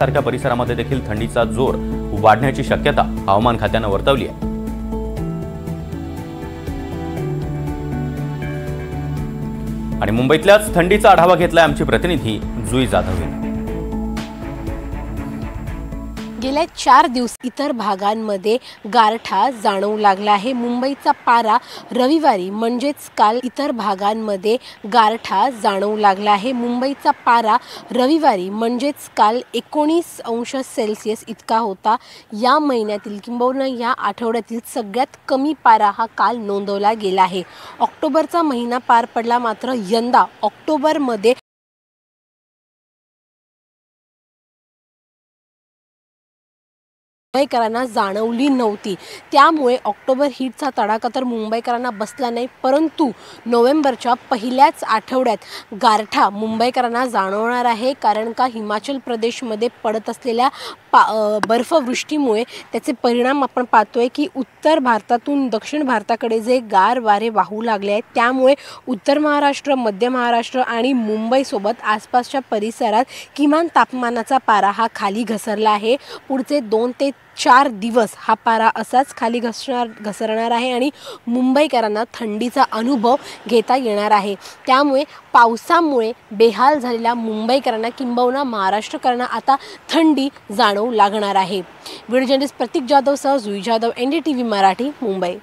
सारख्या परिसरामध्ये देखील थंडीचा जोर वाढण्याची शक्यता हवामान खात्याने वर्तवली आहे। आणि मुंबईतल्याच थंडीचा आढावा घेतलाय आमची प्रतिनिधी जुई जाधव यांनी। गेल्या 4 दिवस इतर भागांमध्ये गारठा जाणवू लागला आहे। मुंबईचा पारा रविवारी म्हणजेच काल इतर भागांमध्ये गारठा जाणवू लागला आहे। मुंबईचा पारा रविवारी म्हणजेच काल 19 अंश सेल्सिअस इतका होता। या महिन्यातील किंबहुना या आठवड्यातील सगळ्यात कमी पारा हा काल नोंदवला गेला आहे। ऑक्टोबरचा महिना पार पडला, मात्र यंदा ऑक्टोबरमध्ये मुंबईकरांना जाणवली नव्हती। त्यामुळे ऑक्टोबर हीटचा तडाखा तर मुंबईकरांना बसला नाही, परंतु नोव्हेंबरच्या पहिल्याच आठवड्यात गारठा मुंबईकरांना जाणवणार आहे। कारण का हिमाचल प्रदेशमध्ये पडत असलेल्या बर्फवृष्टीमुळे त्याचे परिणाम आपण पाहतोय की उत्तर भारतातून दक्षिण भारताकडे जे गार वारे वाहू लागले आहेत, त्यामुळे उत्तर महाराष्ट्र, मध्य महाराष्ट्र आणि मुंबईसोबत आसपासच्या परिसरात किमान तापमानाचा पारा हा खाली घसरला आहे। पुढचे 2 ते 4 दिवस हा पारा असाच खाली घसरणार आहे आणि मुंबईकरांना थंडीचा अनुभव घेता येणार आहे। त्यामुळे पावसामुळे बेहाल झालेल्या मुंबईकरांना किंबहुना महाराष्ट्रकरांना आता थंडी जाणवू लागणार आहे। व्हिडिओ जर्नलिस्ट प्रतीक जाधव सह जुई जाधव, NDTV मराठी, मुंबई।